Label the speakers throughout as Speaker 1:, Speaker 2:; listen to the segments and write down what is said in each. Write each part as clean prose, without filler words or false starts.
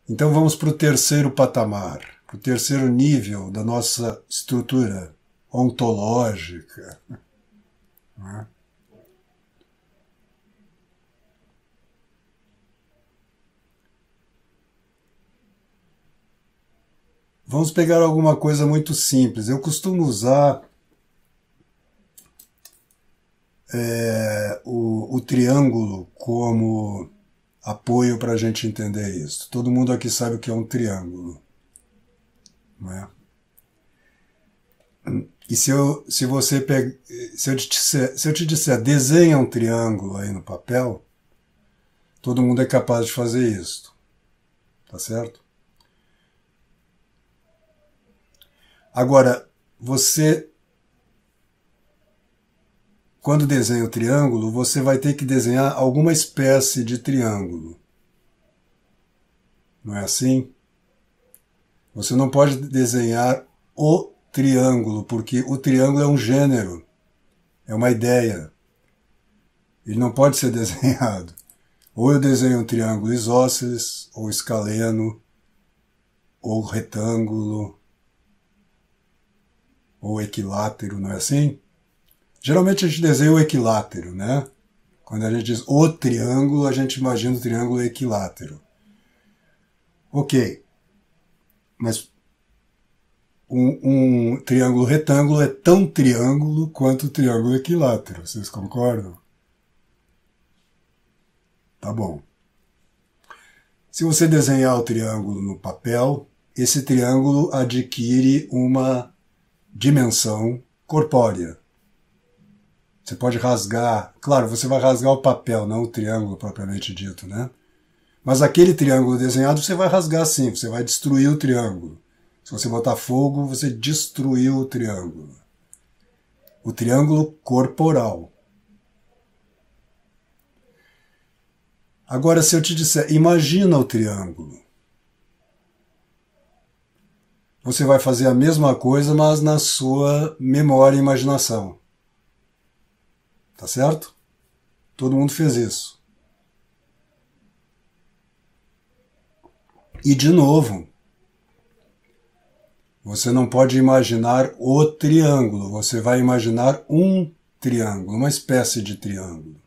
Speaker 1: Então vamos para o terceiro patamar, para o terceiro nível da nossa estrutura ontológica. Né? Vamos pegar alguma coisa muito simples. Eu costumo usar o triângulo como apoio para a gente entender isso. Todo mundo aqui sabe o que é um triângulo. Não é? E se eu te disser desenha um triângulo aí no papel, todo mundo é capaz de fazer isso. Tá certo? Agora, você, quando desenha o triângulo, você vai ter que desenhar alguma espécie de triângulo. Não é assim? Você não pode desenhar o triângulo, porque o triângulo é um gênero, é uma ideia. Ele não pode ser desenhado. Ou eu desenho um triângulo isósceles, ou escaleno, ou retângulo, ou equilátero, não é assim? Geralmente a gente desenha o equilátero, né? Quando a gente diz o triângulo, a gente imagina o triângulo equilátero. Ok, mas um triângulo retângulo é tão triângulo quanto o triângulo equilátero, vocês concordam? Tá bom. Se você desenhar o triângulo no papel, esse triângulo adquire uma dimensão corpórea. Você pode rasgar, claro, você vai rasgar o papel, não o triângulo propriamente dito, né? Mas aquele triângulo desenhado você vai rasgar sim, você vai destruir o triângulo. Se você botar fogo, você destruiu o triângulo. O triângulo corporal. Agora, se eu te disser, imagina o triângulo. Você vai fazer a mesma coisa, mas na sua memória e imaginação. Tá certo? Todo mundo fez isso. E de novo, você não pode imaginar o triângulo, você vai imaginar um triângulo, uma espécie de triângulo.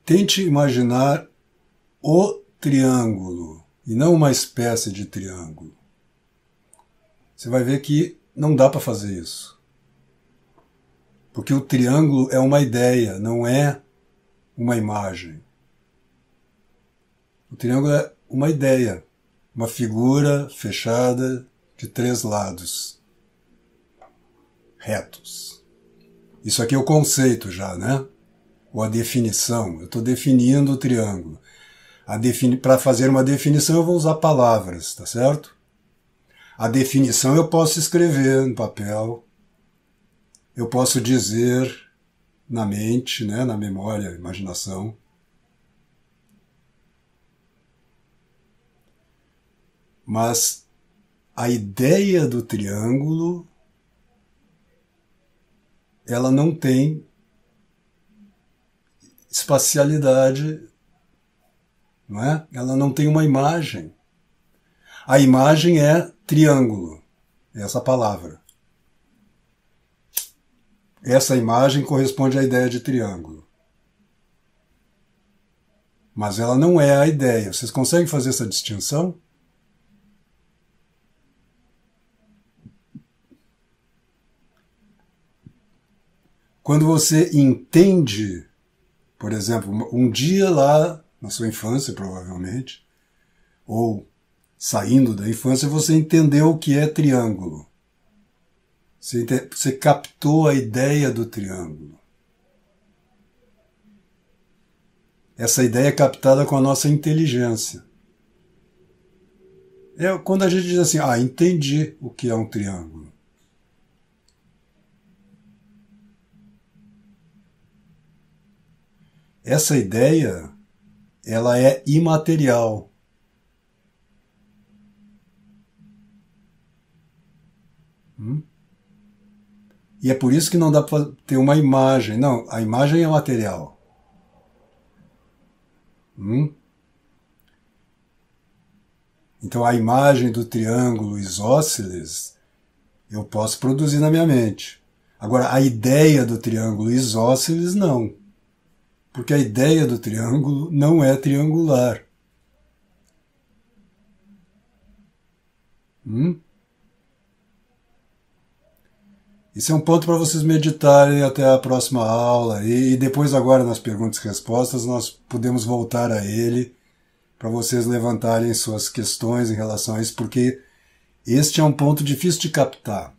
Speaker 1: Tente imaginar o triângulo e não uma espécie de triângulo. Você vai ver que não dá para fazer isso. Porque o triângulo é uma ideia, não é uma imagem. O triângulo é uma ideia, uma figura fechada de 3 lados retos. Isso aqui é o conceito já, né? Ou a definição. Eu estou definindo o triângulo. Para fazer uma definição eu vou usar palavras, tá certo? A definição eu posso escrever no papel, eu posso dizer na mente, né, na memória, imaginação. Mas a ideia do triângulo, ela não tem espacialidade, não é? Ela não tem uma imagem. A imagem é triângulo, essa palavra. Essa imagem corresponde à ideia de triângulo. Mas ela não é a ideia. Vocês conseguem fazer essa distinção? Quando você entende, por exemplo, um dia lá na sua infância, provavelmente, ou saindo da infância, você entendeu o que é triângulo. Você captou a ideia do triângulo. Essa ideia é captada com a nossa inteligência. É quando a gente diz assim, entendi o que é um triângulo. Essa ideia, ela é imaterial. E é por isso que não dá para ter uma imagem. Não, a imagem é material. Então a imagem do triângulo isósceles eu posso produzir na minha mente. Agora, a ideia do triângulo isósceles não. Porque a ideia do triângulo não é triangular. Isso é um ponto para vocês meditarem até a próxima aula. E depois, agora, nas perguntas e respostas, nós podemos voltar a ele para vocês levantarem suas questões em relação a isso, porque este é um ponto difícil de captar.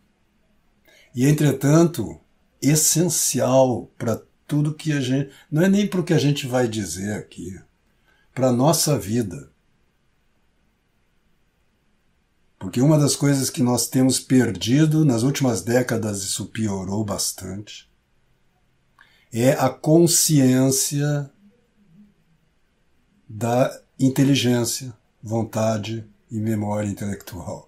Speaker 1: E, entretanto, essencial para tudo que a gente... Não é nem para o que a gente vai dizer aqui. Para a nossa vida. Porque uma das coisas que nós temos perdido nas últimas décadas, isso piorou bastante, é a consciência da inteligência, vontade e memória intelectual.